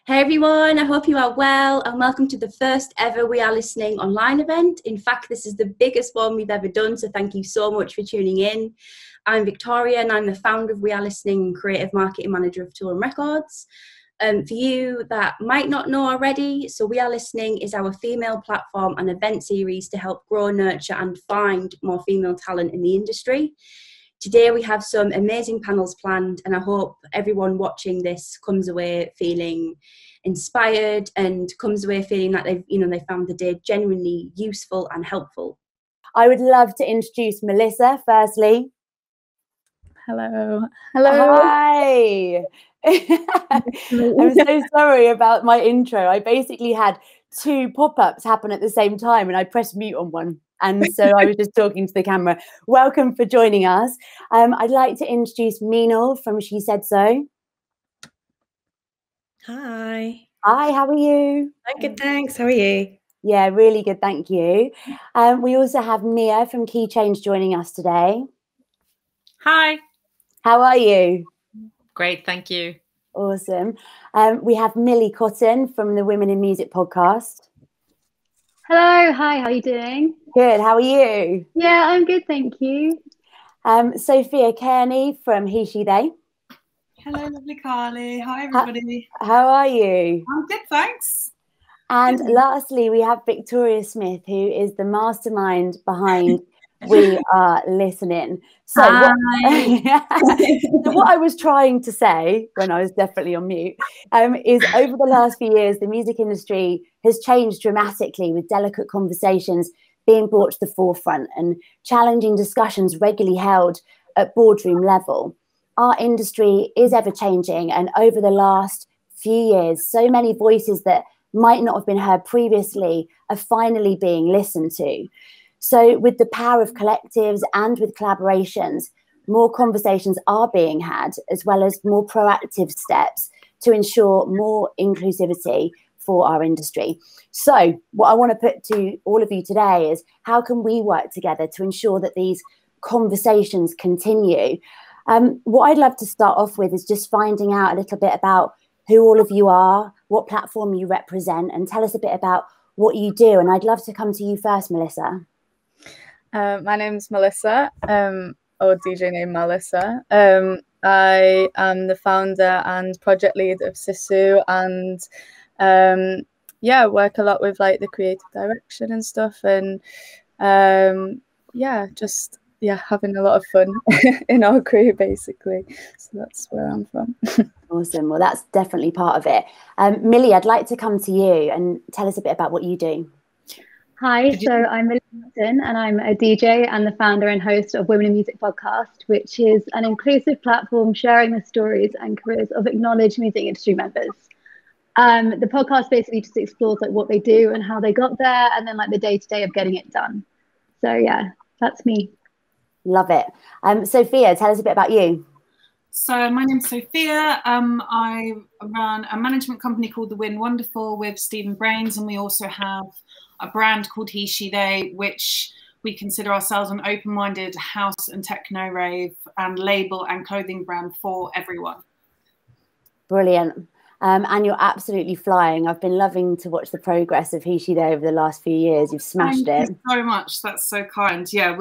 Hey everyone, I hope you are well and welcome to the first ever We Are Listening online event. In fact, this is the biggest one we've ever done, so thank you so much for tuning in. I'm Victoria and I'm the founder of We Are Listening and creative marketing manager of Toolroom Records. For you that might not know already, so We Are Listening is our female platform and event series to help grow, nurture and find more female talent in the industry. Today we have some amazing panels planned and I hope everyone watching this comes away feeling inspired and comes away feeling that they found the day genuinely useful and helpful. I would love to introduce Melissa firstly. Hello. Hello. Hi. I'm so sorry about my intro. I basically had two pop-ups happen at the same time and I pressed mute on one. And so I was just talking to the camera. Welcome for joining us. I'd like to introduce Meenal from She Said So. Hi. Hi, how are you? I'm good, thanks. How are you? Yeah, really good, thank you. We also have Mia from Key Change joining us today. Hi. How are you? Great, thank you. Awesome. We have Millie Cotton from the Women in Music podcast. Hello, hi, how are you doing? Good, how are you? Yeah, I'm good, thank you. Sophia Kearney from He, She, They. Hello, lovely Carly. Hi, everybody. How are you? I'm good, thanks. And lastly, we have Victoria Smith, who is the mastermind behind We Are Listening. So what I was trying to say when I was definitely on mute is over the last few years, the music industry has changed dramatically with delicate conversations being brought to the forefront and challenging discussions regularly held at boardroom level. Our industry is ever changing, and over the last few years, so many voices that might not have been heard previously are finally being listened to. So with the power of collectives and with collaborations, more conversations are being had, as well as more proactive steps to ensure more inclusivity for our industry. So what I want to put to all of you today is how can we work together to ensure that these conversations continue? What I'd love to start off with is just finding out a little bit about who all of you are, what platform you represent, and tell us a bit about what you do. And I'd love to come to you first, Melissa. My name's Melissa, or DJ name Melissa. I am the founder and project lead of Sisu, and work a lot with like the creative direction and stuff, and having a lot of fun in our career basically. So that's where I'm from. Awesome. Well, that's definitely part of it. Millie, I'd like to come to you and tell us a bit about what you do. Hi, so I'm Millie Cotton and I'm a DJ and the founder and host of Women in Music podcast, which is an inclusive platform sharing the stories and careers of acknowledged music industry members. The podcast basically just explores like what they do and how they got there, and then like the day-to-day of getting it done. So yeah, that's me. Love it. Sophia, tell us a bit about you. So my name's Sophia. I run a management company called The Win Wonderful with Stephen Brains, and we also have a brand called He, She, They, which we consider ourselves an open-minded house and techno rave and label and clothing brand for everyone. Brilliant. And you're absolutely flying. I've been loving to watch the progress of He, She, They over the last few years. You've smashed it. Thank you so much. That's so kind. Yeah,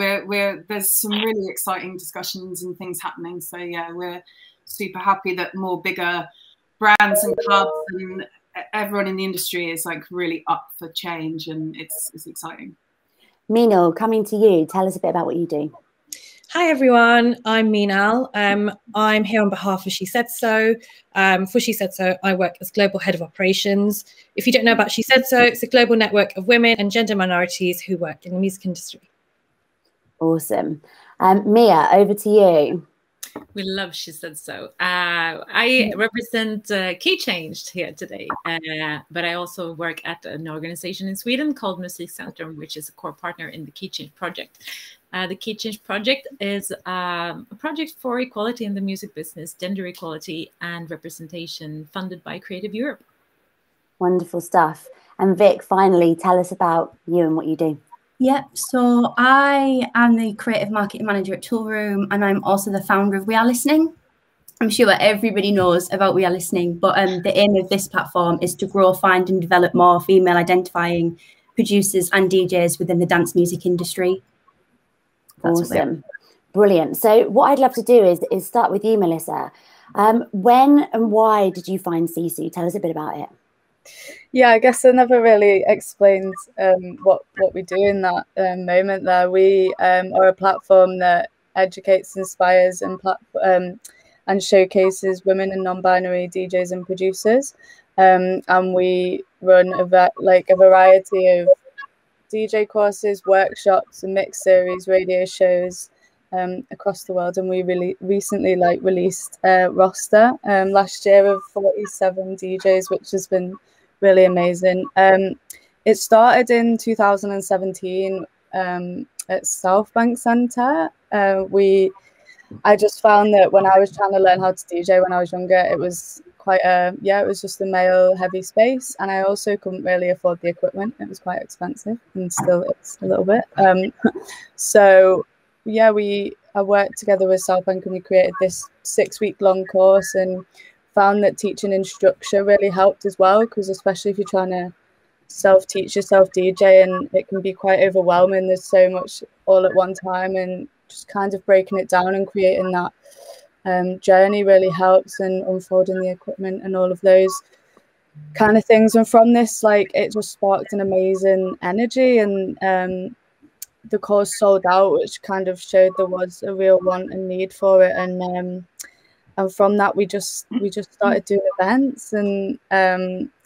there's some really exciting discussions and things happening. So yeah, we're super happy that more bigger brands and clubs and everyone in the industry is like really up for change, and it's exciting. Meenal, coming to you. Tell us a bit about what you do. Hi everyone, I'm Meenal. I'm here on behalf of She Said So. For She Said So, I work as Global Head of Operations. If you don't know about She Said So, it's a global network of women and gender minorities who work in the music industry. Awesome. Mia, over to you. We love She Said So. I represent Key Change here today, but I also work at an organization in Sweden called Musikcentrum, which is a core partner in the Key Change project. The Key Change project is a project for equality in the music business, gender equality and representation, funded by Creative Europe. Wonderful stuff. And Vic, finally, tell us about you and what you do. Yep, so I am the creative marketing manager at Toolroom and I'm also the founder of We Are Listening. I'm sure everybody knows about We Are Listening, but the aim of this platform is to grow, find and develop more female identifying producers and DJs within the dance music industry. That's awesome. Brilliant. So what I'd love to do is start with you, Melissa. When and why did you find Sisu? Tell us a bit about it. Yeah, I guess I never really explained what we do in that moment there. We are a platform that educates, inspires and showcases women and non-binary DJs and producers. And we run a variety of DJ courses, workshops, and mix series, radio shows across the world. And we really recently released a roster last year of 47 DJs, which has been really amazing. It started in 2017 at South Bank Centre. I just found that when I was trying to learn how to DJ when I was younger, it was quite it was just a male heavy space, and I also couldn't really afford the equipment. It was quite expensive, and still it's a little bit. So yeah, I worked together with South Bank and we created this 6-week-long course, and found that teaching in structure really helped as well, because especially if you're trying to self-teach yourself DJ, and it can be quite overwhelming. There's so much all at one time, and just kind of breaking it down and creating that journey really helps, and unfolding the equipment and all of those kind of things. And from this, it just sparked an amazing energy, and the course sold out, which kind of showed there was a real want and need for it. And from that, we just started doing events, and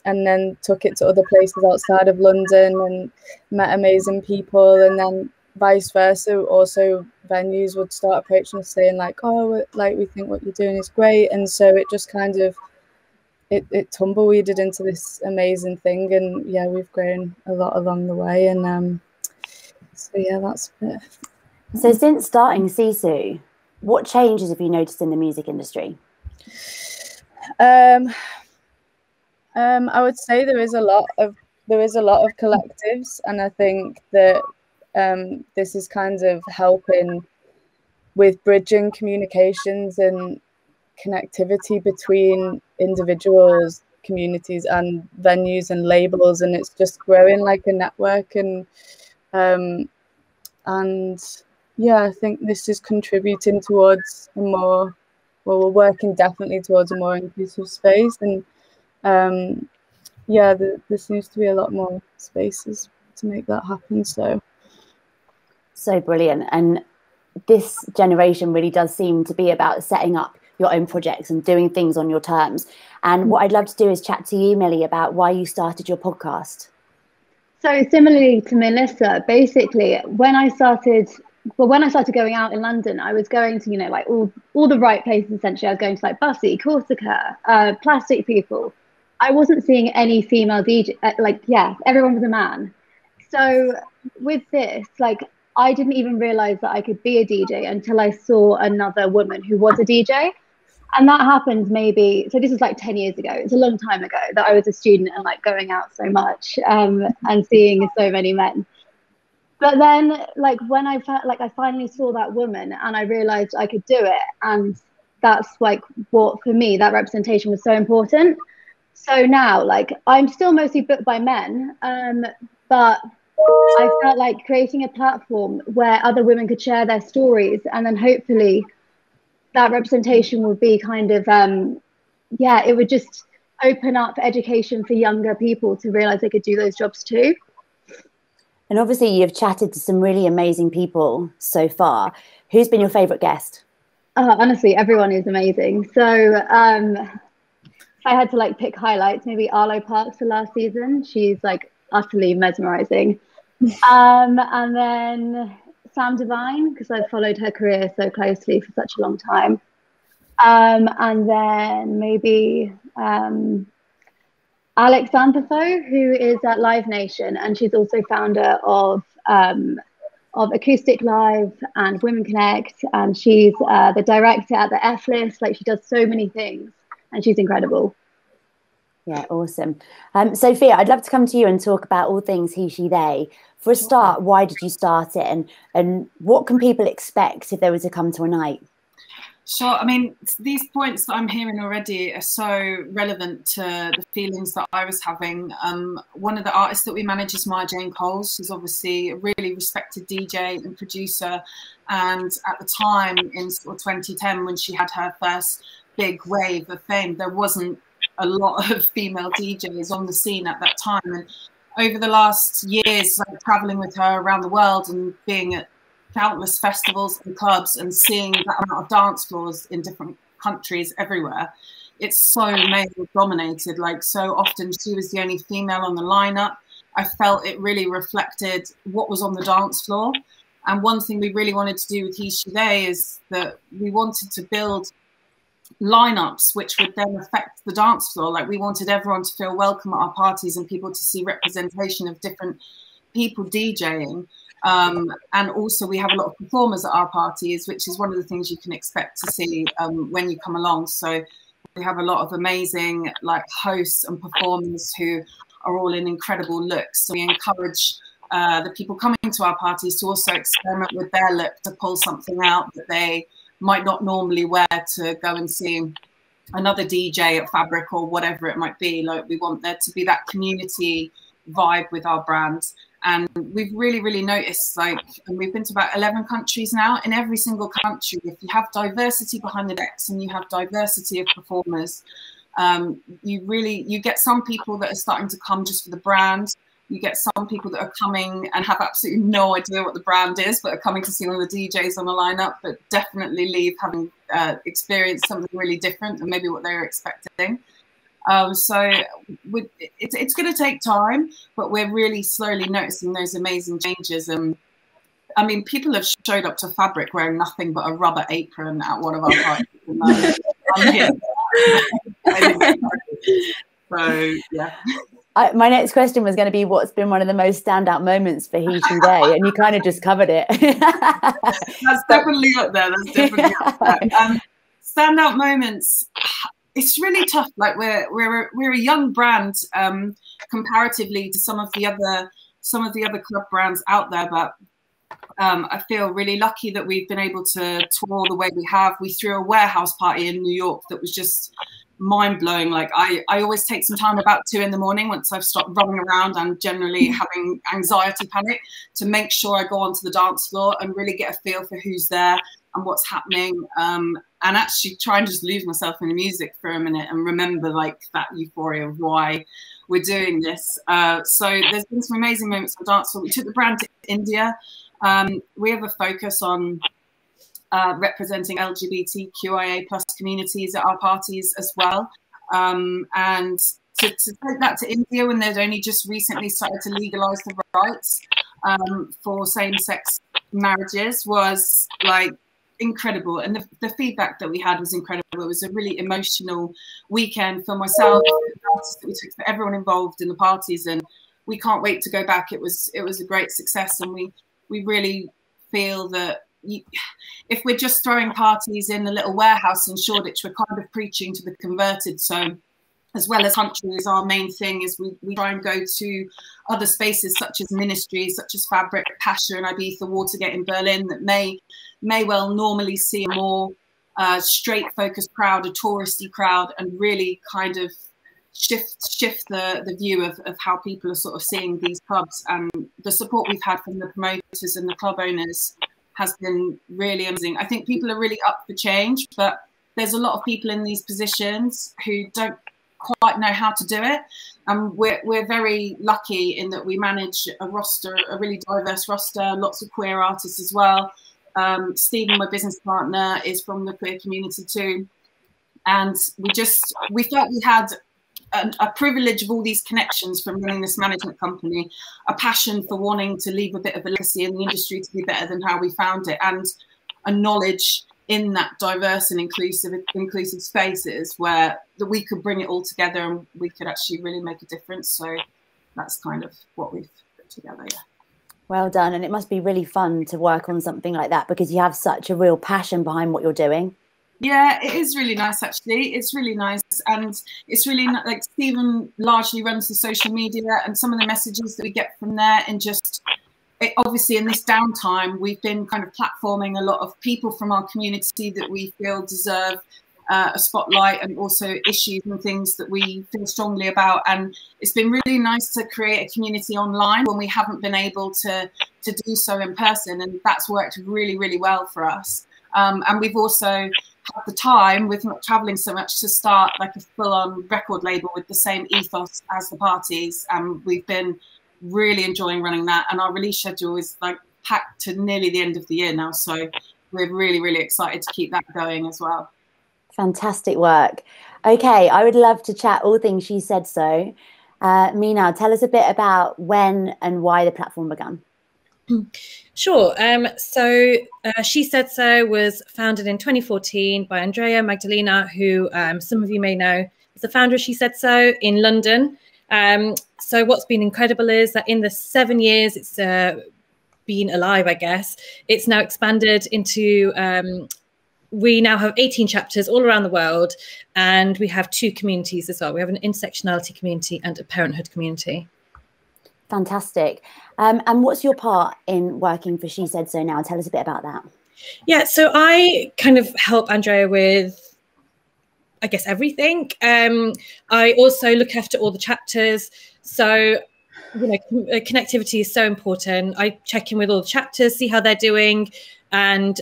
then took it to other places outside of London and met amazing people. And then vice versa, also venues would start approaching us saying we think what you're doing is great. And so it just kind of it tumbleweeded into this amazing thing. And yeah, we've grown a lot along the way. And so yeah, that's it. So since starting Sisu, what changes have you noticed in the music industry? I would say there is a lot of collectives, and I think that this is kind of helping with bridging communications and connectivity between individuals, communities, and venues and labels, and it's just growing like a network. And yeah, I think this is contributing towards we're working definitely towards a more inclusive space. And yeah, there seems to be a lot more spaces to make that happen. So brilliant. And this generation really does seem to be about setting up your own projects and doing things on your terms. And what I'd love to do is chat to you, Millie, about why you started your podcast. So similarly to Melissa, basically, when I started going out in London, I was going to, all the right places, essentially. I was going to Bussy, Corsica, Plastic People. I wasn't seeing any female DJ, everyone was a man. So with this, I didn't even realize that I could be a DJ until I saw another woman who was a DJ. And that happened so this was 10 years ago. It's a long time ago that I was a student and going out so much and seeing so many men. But then when I finally saw that woman and I realized I could do it. And that's what, for me, that representation was so important. So now I'm still mostly booked by men, but I felt like creating a platform where other women could share their stories, and then hopefully that representation would be kind of, it would just open up education for younger people to realize they could do those jobs too. And obviously you've chatted to some really amazing people so far. Who's been your favorite guest? Honestly, everyone is amazing. So if I had to pick highlights, maybe Arlo Parks for last season. She's utterly mesmerizing. And then Sam Devine, because I've followed her career so closely for such a long time. And then maybe Alex Antherfo, who is at Live Nation, and she's also founder of Acoustic Live and Women Connect, and she's the director at the F List. She does so many things, and she's incredible. Yeah, awesome. Sophia, I'd love to come to you and talk about all things he, she, they. For a start, why did you start it, and what can people expect if they were to come to a night? Sure. I mean, these points that I'm hearing already are so relevant to the feelings that I was having. One of the artists that we manage is Maya Jane Coles. She's obviously a really respected DJ and producer. And at the time in sort of 2010, when she had her first big wave of fame, there wasn't a lot of female DJs on the scene at that time. And over the last years, like traveling with her around the world and being at countless festivals and clubs and seeing that amount of dance floors in different countries everywhere, it's so male dominated. Like, so often she was the only female on the lineup. I felt it really reflected what was on the dance floor. And one thing we really wanted to do with He She They is that we wanted to build lineups which would then affect the dance floor. Like, we wanted everyone to feel welcome at our parties and people to see representation of different people DJing. And also we have a lot of performers at our parties, which is one of the things you can expect to see when you come along. So we have a lot of amazing like hosts and performers who are all in incredible looks. So we encourage the people coming to our parties to also experiment with their look, to pull something out that they might not normally wear to go and see another DJ at Fabric or whatever it might be. Like, we want there to be that community vibe with our brand. And we've really, really noticed, like, and we've been to about 11 countries now. In every single country, if you have diversity behind the decks and you have diversity of performers, you get some people that are starting to come just for the brand. You get some people that are coming and have absolutely no idea what the brand is, but are coming to see one of the DJs on the lineup, but definitely leave having experienced something really different than maybe what they were expecting. So it's going to take time, but we're really slowly noticing those amazing changes. And I mean, people have showed up to Fabric wearing nothing but a rubber apron at one of our parties. So yeah. My next question was going to be, what's been one of the most standout moments for He She They, and you kind of just covered it. That's definitely up there. That's definitely up there. Standout moments. It's really tough. Like, we're a young brand comparatively to some of the other club brands out there, but I feel really lucky that we've been able to tour the way we have. We threw a warehouse party in New York that was just mind-blowing. Like, I always take some time about 2 in the morning once I've stopped running around and generally having anxiety panic, to make sure I go onto the dance floor and really get a feel for who's there and what's happening, and actually try and just lose myself in the music for a minute and remember like that euphoria of why we're doing this. So there's been some amazing moments on dance floor. We took the brand to India. We have a focus on representing LGBTQIA+ communities at our parties as well. And to take that to India when they'd only just recently started to legalise the rights for same-sex marriages was like incredible. And the feedback that we had was incredible. It was a really emotional weekend for myself, we took for everyone involved in the parties, and we can't wait to go back. It was a great success, and we really feel that if we're just throwing parties in a little warehouse in Shoreditch, we're kind of preaching to the converted. So as well as countries, our main thing is we try and go to other spaces such as ministries, such as Fabric, Pasha in Ibiza, Watergate in Berlin, that may well normally see a more straight focused crowd, a touristy crowd, and really kind of shift the view of how people are sort of seeing these clubs. And the support we've had from the promoters and the club owners has been really amazing. I think people are really up for change, but there's a lot of people in these positions who don't quite know how to do it. And we're very lucky in that we manage a roster, a really diverse roster, lots of queer artists as well. Stephen, my business partner, is from the queer community too. And we felt we had a privilege of all these connections from running this management company, a passion for wanting to leave a bit of a legacy in the industry to be better than how we found it, and a knowledge in that diverse and inclusive spaces where that we could bring it all together and we could actually really make a difference. So that's kind of what we've put together. Yeah. Well done. And it must be really fun to work on something like that because you have such a real passion behind what you're doing. Yeah, it is really nice, actually. It's really nice. And it's really like Stephen largely runs the social media, and some of the messages that we get from there, and just obviously in this downtime, we've been kind of platforming a lot of people from our community that we feel deserve a spotlight, and also issues and things that we feel strongly about. And it's been really nice to create a community online when we haven't been able to do so in person, and that's worked really, really well for us. And we've also had the time, with not traveling so much, to start like a full-on record label with the same ethos as the parties. We've been really enjoying running that, and our release schedule is like packed to nearly the end of the year now, so we're really, really excited to keep that going as well. Fantastic work. Okay, I would love to chat all things She Said So. Mina, tell us a bit about when and why the platform began. Sure. So She Said So was founded in 2014 by Andrea Magdalena, who some of you may know is the founder of She Said So in London. So what's been incredible is that in the 7 years it's been alive, I guess, it's now expanded into we now have 18 chapters all around the world, and we have 2 communities as well. We have an intersectionality community and a parenthood community. Fantastic. And what's your part in working for She Said So now? Tell us a bit about that. Yeah, so I kind of help Andrea with, I guess, everything. I also look after all the chapters. So, you know, connectivity is so important. I check in with all the chapters, see how they're doing, and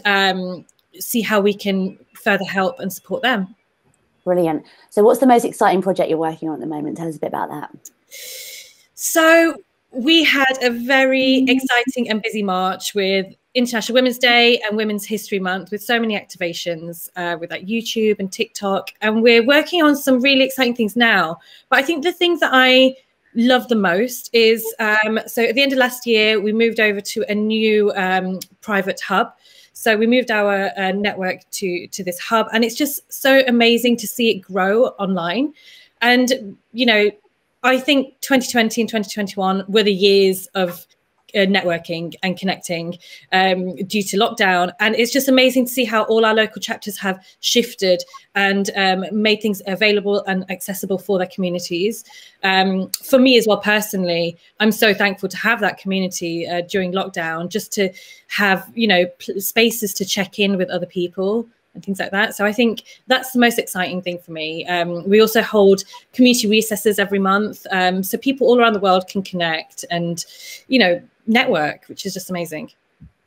see how we can further help and support them. Brilliant. So what's the most exciting project you're working on at the moment? Tell us a bit about that. So we had a very exciting and busy March with International Women's Day and Women's History Month, with so many activations with like YouTube and TikTok. And we're working on some really exciting things now. But I think the things that I love the most is, so at the end of last year, we moved over to a new private hub. So we moved our network to this hub, and it's just so amazing to see it grow online. And, you know, I think 2020 and 2021 were the years of networking and connecting due to lockdown. And it's just amazing to see how all our local chapters have shifted and made things available and accessible for their communities. For me as well, personally, I'm so thankful to have that community during lockdown, just to have, you know, spaces to check in with other people and things like that. So I think that's the most exciting thing for me. We also hold community recesses every month, so people all around the world can connect and, you know, network, which is just amazing.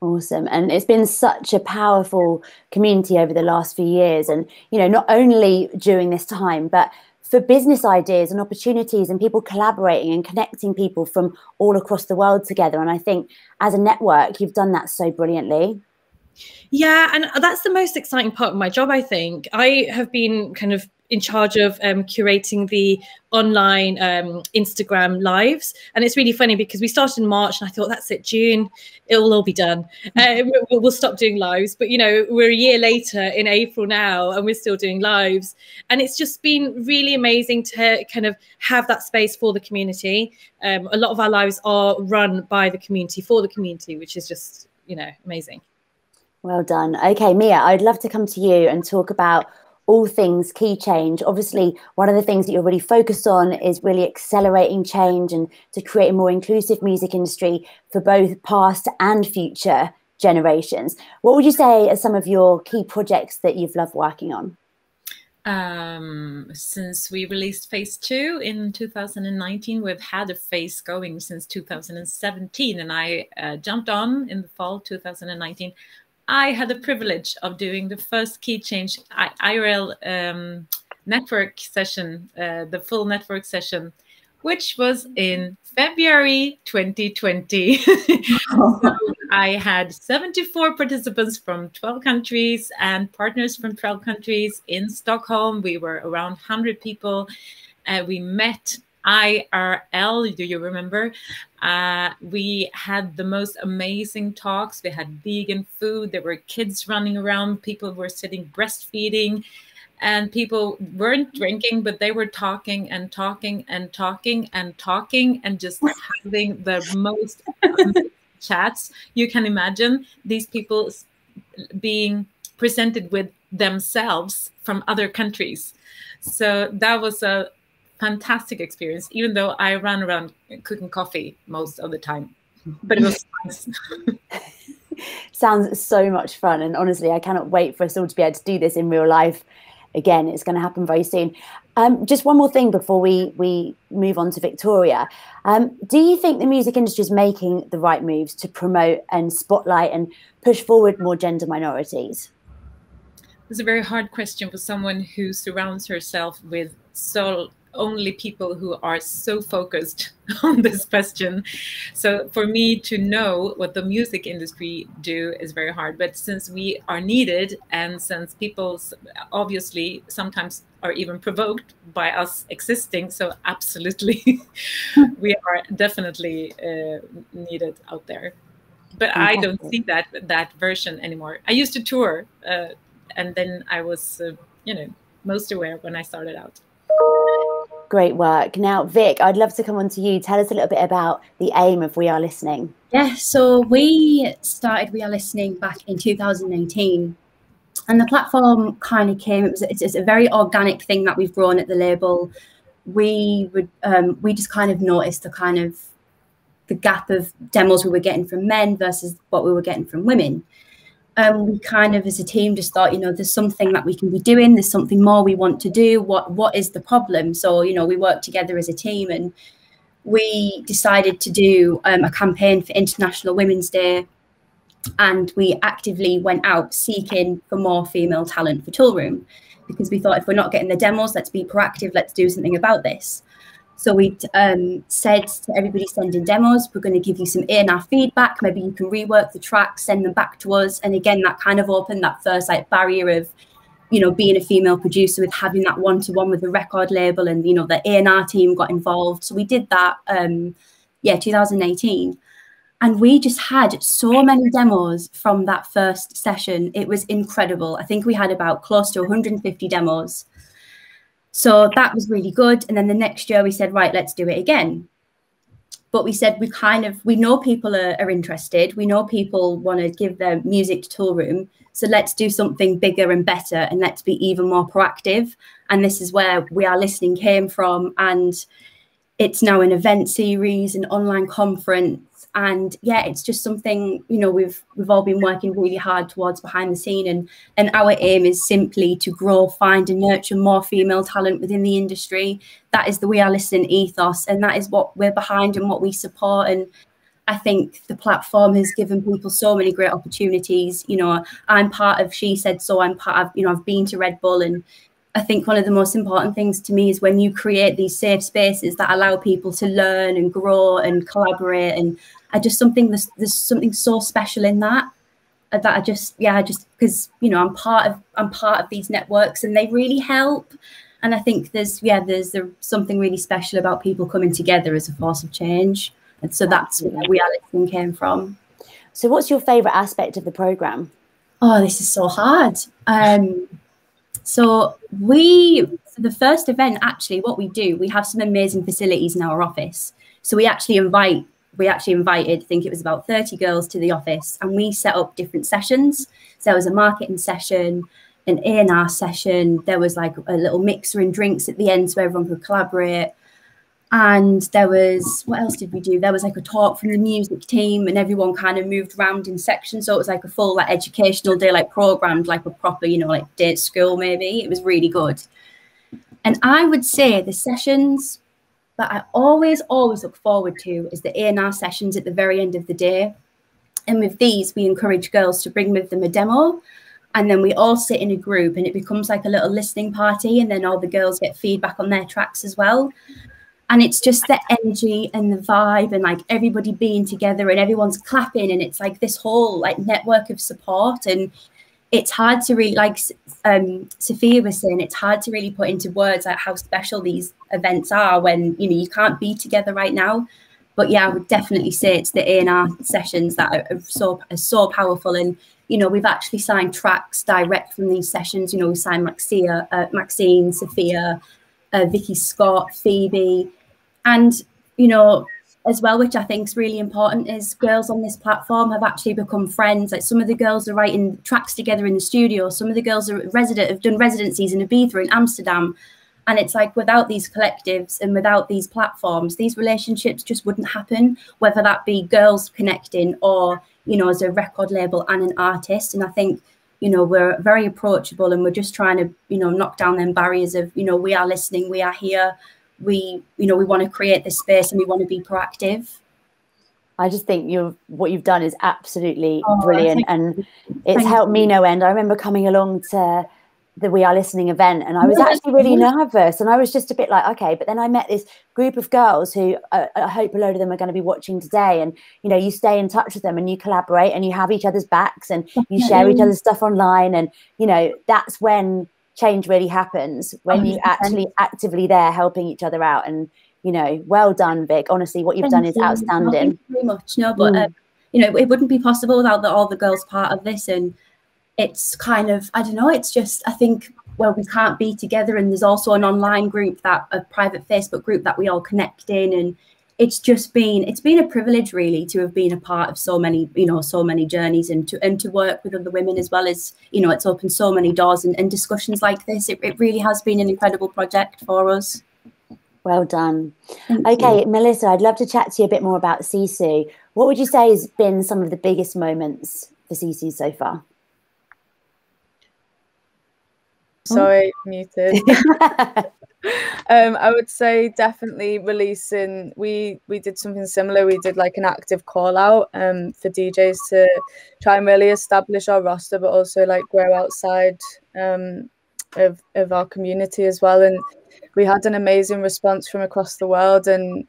Awesome. And it's been such a powerful community over the last few years. And, you know, not only during this time, but for business ideas and opportunities and people collaborating and connecting people from all across the world together. And I think as a network, you've done that so brilliantly. Yeah, and that's the most exciting part of my job, I think. I have been kind of in charge of curating the online Instagram lives. And it's really funny because we started in March and I thought, that's it, June, it'll all be done. We'll stop doing lives. But, you know, we're a year later in April now and we're still doing lives. And it's just been really amazing to kind of have that space for the community. A lot of our lives are run by the community, for the community, which is just, you know, amazing. Well done. Okay, Mia, I'd love to come to you and talk about all things key change. Obviously, one of the things that you're really focused on is really accelerating change and to create a more inclusive music industry for both past and future generations. What would you say are some of your key projects that you've loved working on? Since we released phase 2 in 2019, we've had a phase going since 2017, and I jumped on in the fall 2019. I had the privilege of doing the first key change IRL network session, the full network session, which was in February 2020. So I had 74 participants from 12 countries and partners from 12 countries in Stockholm. We were around 100 people. We met IRL, do you remember? We had the most amazing talks. We had vegan food. There were kids running around. People were sitting breastfeeding. And people weren't drinking, but they were talking and talking and talking and talking and just having the most chats you can imagine. These people being presented with themselves from other countries. So that was a fantastic experience, even though I ran around cooking coffee most of the time. but it was nice. Sounds so much fun, and honestly, I cannot wait for us all to be able to do this in real life again. It's going to happen very soon. Just one more thing before we move on to Victoria. Do you think the music industry is making the right moves to promote and spotlight and push forward more gender minorities? It's a very hard question for someone who surrounds herself with only people who are so focused on this question. So for me to know what the music industry do is very hard. But since we are needed, and since people obviously sometimes are even provoked by us existing, so absolutely, we are definitely needed out there. But I don't see that version anymore. I used to tour, and then I was, most aware when I started out. Great work. Now, Vic, I'd love to come on to you. Tell us a little bit about the aim of We Are Listening. Yeah, so we started We Are Listening back in 2018. And the platform kind of came, it's a very organic thing that we've grown at the label. We just kind of noticed the gap of demos we were getting from men versus what we were getting from women. We kind of, as a team, just thought, there's something that we can be doing. There's something more we want to do. What is the problem? So, we worked together as a team, and we decided to do a campaign for International Women's Day. And we actively went out seeking for more female talent for Toolroom, because we thought if we're not getting the demos, let's be proactive. Let's do something about this. So we said to everybody sending demos, we're going to give you some A&R feedback. Maybe you can rework the tracks, send them back to us. And again, that kind of opened that first barrier of, being a female producer, with having that one-to-one with the record label, and, the A&R team got involved. So we did that, 2018. And we just had so many demos from that first session. It was incredible. I think we had about close to 150 demos. So that was really good. And then the next year we said, right, let's do it again. But we said, we know people are interested. We know people want to give their music to Toolroom. So let's do something bigger and better, and let's be even more proactive. And this is where We Are Listening came from. And it's now an event series, an online conference. And yeah, it's just something, we've all been working really hard towards behind the scene. And our aim is simply to grow, find and nurture more female talent within the industry. That is the We Are Listening ethos, and that is what we're behind and what we support. And I think the platform has given people so many great opportunities. I'm part of She Said So. I'm part of, I've been to Red Bull, and I think one of the most important things to me is when you create these safe spaces that allow people to learn and grow and collaborate. And there's something so special in that because I'm part of these networks, and they really help. And I think there's something really special about people coming together as a force of change. And so that's where We Are Listening came from. So what's your favorite aspect of the program? Oh, this is so hard. So for the first event, actually, what we do, we have some amazing facilities in our office. So we actually invited, I think it was about 30 girls to the office, and we set up different sessions. So there was a marketing session, an A&R session. There was a little mixer and drinks at the end so everyone could collaborate. And there was, what else did we do? There was a talk from the music team, and everyone kind of moved around in sections. So it was a full educational day, programmed a proper, day at school maybe. It was really good. And I would say the sessions that I always look forward to is the A&R sessions at the very end of the day. And with these, we encourage girls to bring with them a demo. And then we all sit in a group, and it becomes a little listening party. And then all the girls get feedback on their tracks as well. And it's just the energy and the vibe, and everybody being together, and everyone's clapping, and it's this whole network of support. And it's hard to really, Sophia was saying, it's hard to really put into words how special these events are when you can't be together right now. But yeah, I would definitely say it's the A&R sessions that are so powerful. And we've actually signed tracks direct from these sessions. We signed Maxine, Sophia, Vicky Scott, Phoebe, and as well, which I think is really important, is girls on this platform have actually become friends. Some of the girls are writing tracks together in the studio. Some of the girls have done residencies in Ibiza and Amsterdam, And it's like, without these collectives and without these platforms, these relationships just wouldn't happen, whether that be girls connecting or, you know, as a record label and an artist. And I think, you know, we're very approachable, and we're just trying to, you know, knock down them barriers of, you know, we are listening, we are here, we, you know, we want to create this space and we want to be proactive. I just think what you've done is absolutely brilliant, and it's helped me no end. I remember coming along to the We Are Listening event, and I was actually really nervous, and I was just a bit like, okay, but then I met this group of girls who I hope a load of them are going to be watching today, and you know, you stay in touch with them and you collaborate and you have each other's backs and you share each other's stuff online, and you know, that's when change really happens, when you actually actively there helping each other out. And you know, well done, Vic. Honestly, what you've done is outstanding. Thank you very much. No, but you know, it wouldn't be possible without all the girls part of this. And it's kind of, I don't know, it's just, I think, well, we can't be together. And there's also an online group, a private Facebook group that we all connect in. And it's been a privilege really to have been a part of so many, you know, so many journeys, and to work with other women as well. As, you know, it's opened so many doors, and discussions like this. It really has been an incredible project for us. Well done. Okay, Melissa, I'd love to chat to you a bit more about Sisu. What would you say has been some of the biggest moments for Sisu so far? Sorry, muted. I would say definitely releasing. We did something similar. We did like an active call out for DJs to try and really establish our roster, but also like grow outside of our community as well. And we had an amazing response from across the world, and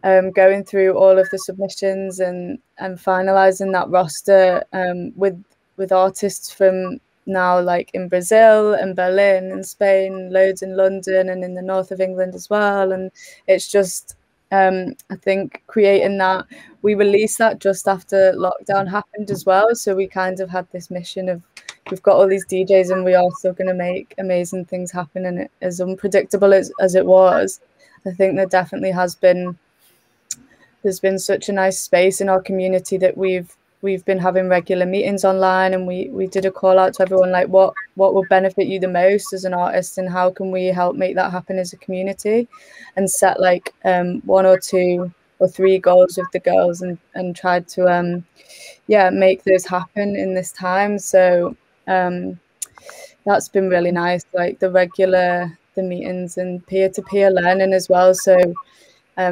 going through all of the submissions and finalizing that roster with artists from now, like in Brazil and Berlin and Spain, loads in London and in the north of England as well. And it's just I think creating that, we released that just after lockdown happened as well, so we kind of had this mission of, we've got all these DJs and we are still going to make amazing things happen. And it, as unpredictable as it was, I think there definitely there's been such a nice space in our community that we've been having regular meetings online, and we did a call out to everyone, like what will benefit you the most as an artist, and how can we help make that happen as a community, and set like 1 or 2 or 3 goals with the girls, and tried to make those happen in this time. So that's been really nice, like the meetings and peer-to-peer learning as well. So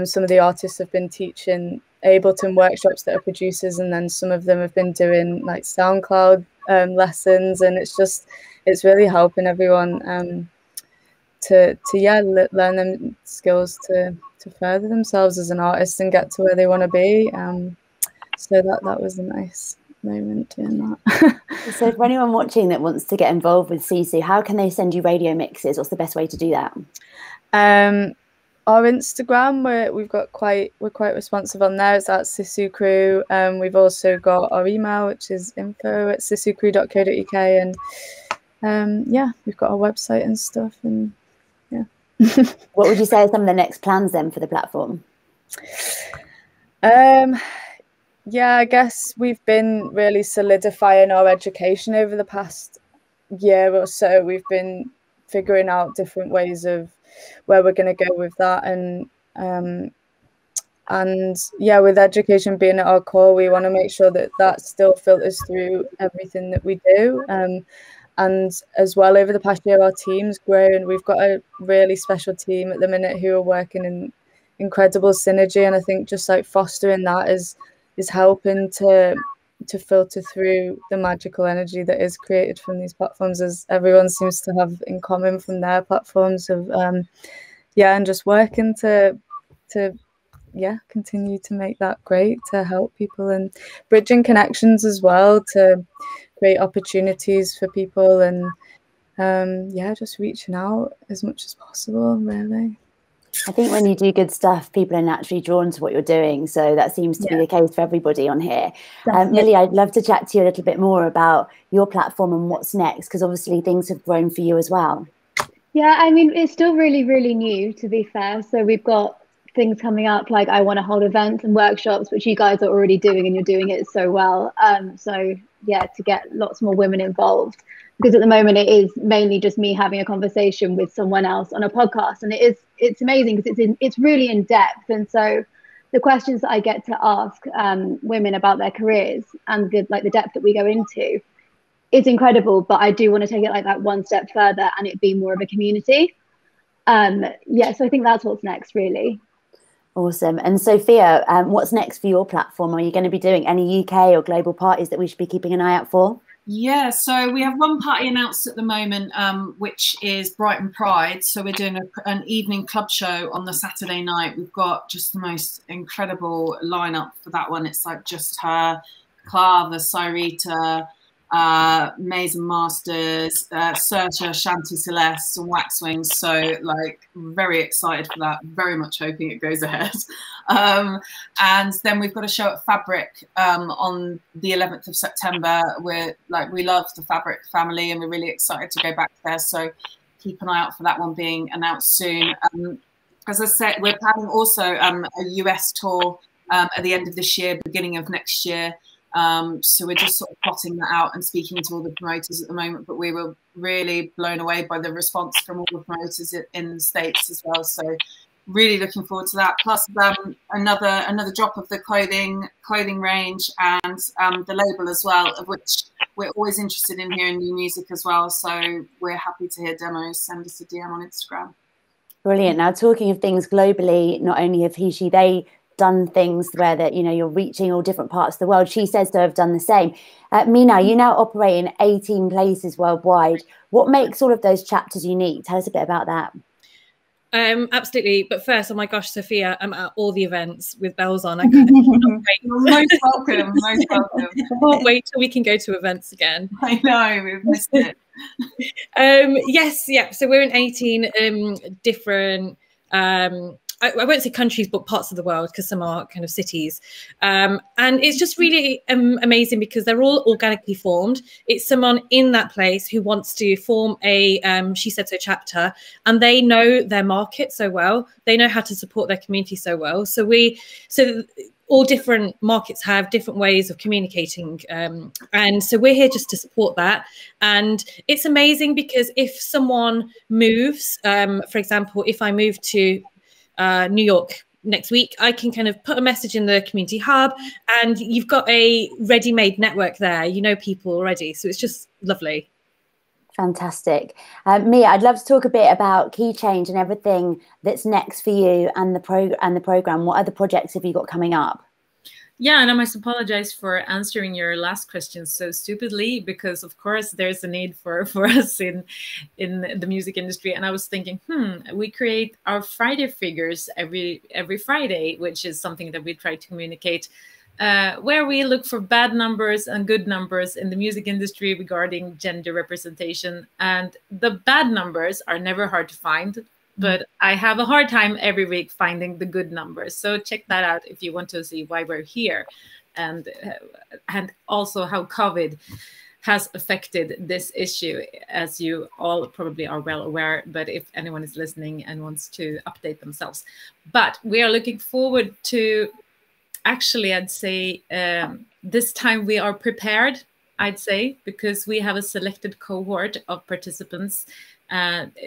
some of the artists have been teaching Ableton workshops that are producers, and then some of them have been doing like SoundCloud lessons, and it's really helping everyone to learn them skills to further themselves as an artist and get to where they want to be. So that was a nice moment doing that. So for anyone watching that wants to get involved with Sisu, how can they send you radio mixes? What's the best way to do that? Our Instagram, we're quite responsive on there. It's at Sisu Crew. We've also got our email, which is info@sisucrew.co.uk, and we've got our website and stuff. And yeah. What would you say are some of the next plans then for the platform? I guess we've been really solidifying our education over the past year or so. We've been figuring out different ways of where we're going to go with that, and with education being at our core, we want to make sure that still filters through everything that we do. And as well, over the past year, our team's grown. We've got a really special team at the minute who are working in incredible synergy, and I think just like fostering that is helping to filter through the magical energy that is created from these platforms, as everyone seems to have in common from their platforms of and just working to continue to make that great, to help people, and bridging connections as well, to create opportunities for people, and just reaching out as much as possible, really. I think when you do good stuff, people are naturally drawn to what you're doing. So that seems to be the case for everybody on here. Millie, I'd love to chat to you a little bit more about your platform and what's next, because obviously things have grown for you as well. Yeah, I mean, it's still really, really new, to be fair. So we've got things coming up, like I want to hold events and workshops, which you guys are already doing, and you're doing it so well. So yeah, to get lots more women involved, because at the moment it is mainly just me having a conversation with someone else on a podcast, and it's amazing because it's really in depth. And so the questions that I get to ask women about their careers and the depth that we go into, it's incredible. But I do want to take it like that one step further and it be more of a community. Yeah, so I think that's what's next, really. Awesome. And Sophia, what's next for your platform? Are you going to be doing any UK or global parties that we should be keeping an eye out for? Yeah, so we have one party announced at the moment, which is Brighton Pride. So we're doing an evening club show on the Saturday night. We've got just the most incredible lineup for that one. It's like just her, Clava, Cyrita, Maze and Masters, Searcher, Shanty Celeste, and Waxwings. So like very excited for that. Very much hoping it goes ahead. And then we've got a show at Fabric on the 11th of September. We love the Fabric family and we're really excited to go back there. So keep an eye out for that one being announced soon. As I said, we're planning also a US tour at the end of this year, beginning of next year. So we're just sort of plotting that out and speaking to all the promoters at the moment, but we were really blown away by the response from all the promoters in the States as well. So really looking forward to that. Plus another drop of the clothing range and the label as well, of which we're always interested in hearing new music as well. So we're happy to hear demos. Send us a DM on Instagram. Brilliant. Now, talking of things globally, not only have he, she, they done things where that you're reaching all different parts of the world. She Says So have done the same. Mina, you now operate in 18 places worldwide. What makes all of those chapters unique? Tell us a bit about that. Absolutely. But first, oh my gosh, Sophia, I'm at all the events with bells on. I can't wait. Most welcome. Most welcome. I can't wait till we can go to events again. I know, we've missed it. Yes, yeah. So we're in 18 different I won't say countries, but parts of the world, because some are kind of cities. And it's just really amazing because they're all organically formed. It's someone in that place who wants to form a She Said So chapter, and they know their market so well. They know how to support their community so well. So all different markets have different ways of communicating. And so we're here just to support that. And it's amazing because if someone moves, for example, if I move to New York next week, I can kind of put a message in the community hub and you've got a ready-made network there. You know people already. So it's just lovely. Fantastic. Mia, I'd love to talk a bit about Key Change and everything that's next for you and the program. What other projects have you got coming up? Yeah, and I must apologize for answering your last question so stupidly, because of course there's a need for us in the music industry. And I was thinking, we create our Friday figures every Friday, which is something that we try to communicate, where we look for bad numbers and good numbers in the music industry regarding gender representation. And the bad numbers are never hard to find, but I have a hard time every week finding the good numbers. So check that out if you want to see why we're here, and also how COVID has affected this issue, as you all probably are well aware, but if anyone is listening and wants to update themselves. But we are looking forward to, actually, I'd say this time we are prepared, I'd say, because we have a selected cohort of participants.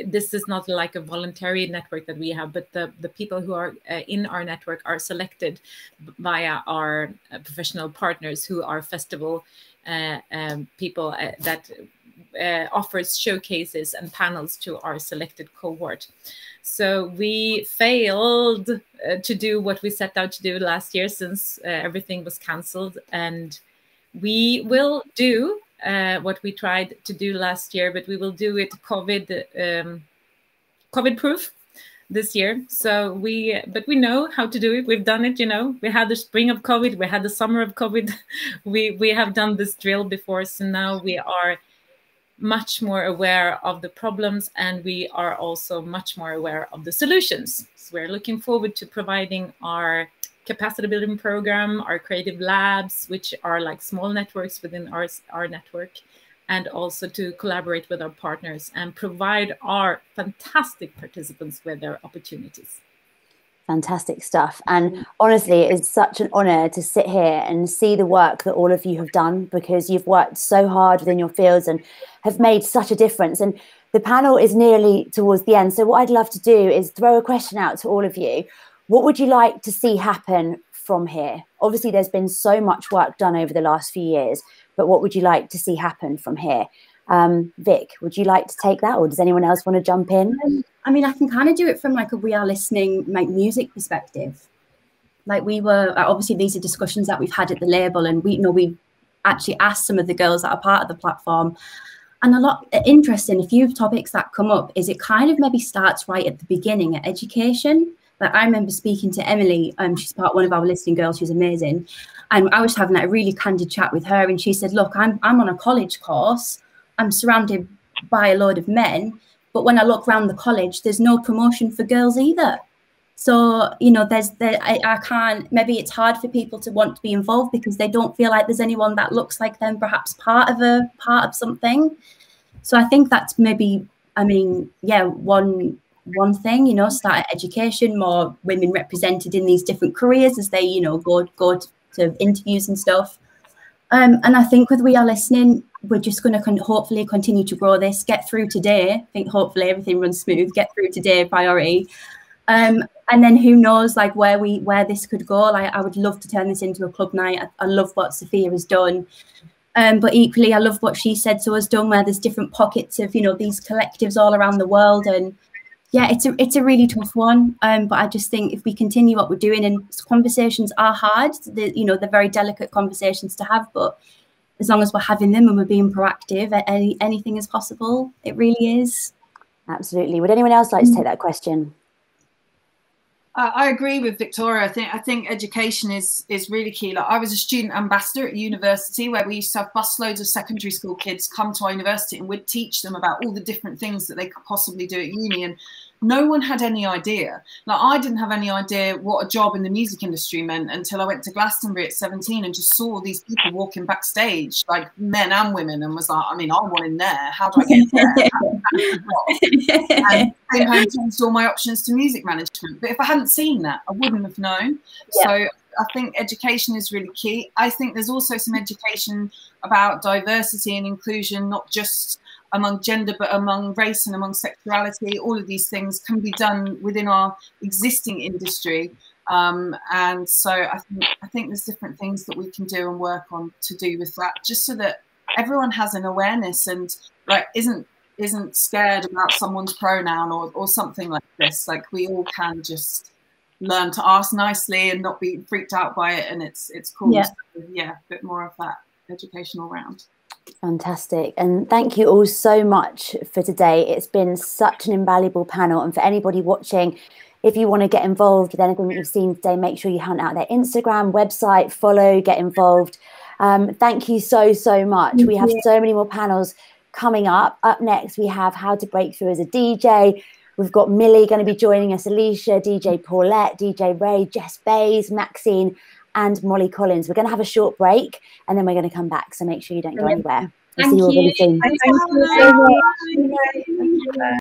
This is not like a voluntary network that we have, but the people who are in our network are selected via our professional partners, who are festival people that offers showcases and panels to our selected cohort. So we failed to do what we set out to do last year, since everything was cancelled, and we will do what we tried to do last year, but we will do it COVID proof this year. So but we know how to do it. We've done it, we had the spring of COVID, we had the summer of COVID. We have done this drill before. So now we are much more aware of the problems, and we are also much more aware of the solutions. So we're looking forward to providing our capacity building program, our creative labs, which are like small networks within our network, and also to collaborate with our partners and provide our fantastic participants with their opportunities. Fantastic stuff. And honestly, it's such an honor to sit here and see the work that all of you have done, because you've worked so hard within your fields and have made such a difference. And the panel is nearly towards the end. So what I'd love to do is throw a question out to all of you. What would you like to see happen from here? Obviously, there's been so much work done over the last few years, but what would you like to see happen from here? Vic, would you like to take that, or does anyone else want to jump in? I mean, I can kind of do it from like a We Are Listening like music perspective. Like we were, obviously these are discussions that we've had at the label, and we actually asked some of the girls that are part of the platform, and a few topics that come up is it kind of maybe starts right at the beginning at education. Like I remember speaking to Emily, she's one of our listening girls, she's amazing. And I was having a really candid chat with her, and she said, look, I'm on a college course, I'm surrounded by a load of men, but when I look around the college, there's no promotion for girls either. So, I can't, maybe it's hard for people to want to be involved because they don't feel like there's anyone that looks like them, perhaps part of something. So I think that's maybe, one thing, start at education, more women represented in these different careers as they, go to interviews and stuff. And I think with We Are Listening, we're just going to hopefully continue to grow this, get through today. I think hopefully everything runs smooth, get through today, priority. And then who knows, like where this could go. Like I would love to turn this into a club night. I love what Sophia has done. But equally, I love what She Said So has done, where there's different pockets of, these collectives all around the world. And yeah, it's a really tough one. But I just think if we continue what we're doing, and conversations are hard, they're very delicate conversations to have, but as long as we're having them and we're being proactive, anything is possible. It really is. Absolutely. Would anyone else like to take that question? I agree with Victoria. I think education is really key. Like I was a student ambassador at university, where we used to have busloads of secondary school kids come to our university, and we'd teach them about all the different things that they could possibly do at uni. And no one had any idea. Like I didn't have any idea what a job in the music industry meant until I went to Glastonbury at 17 and just saw these people walking backstage, like men and women, and was like, I want in there. How do I get there? And came home and changed all my options to music management. But if I hadn't seen that, I wouldn't have known. Yeah. So I think education is really key. I think there's also some education about diversity and inclusion, not just among gender, but among race and among sexuality. All of these things can be done within our existing industry. And so I think there's different things that we can do and work on to do with that, just so that everyone has an awareness and like isn't scared about someone's pronoun or something like this. Like we all can just learn to ask nicely and not be freaked out by it. And it's cool. Yeah. So, yeah, a bit more of that educational round. Fantastic. And thank you all so much for today. It's been such an invaluable panel. And for anybody watching, if you want to get involved with anything that you've seen today, make sure you hunt out their Instagram, website, follow, get involved. Thank you so much. We have so many more panels coming up. Up next, we have How to Break Through as a DJ. We've got Millie going to be joining us, Alicia, DJ Paulette, DJ Ray, Jess Bays, Maxine, and Molly Collins. We're going to have a short break and then we're going to come back. So make sure you don't go anywhere. We'll see you all really soon. Thank you so much.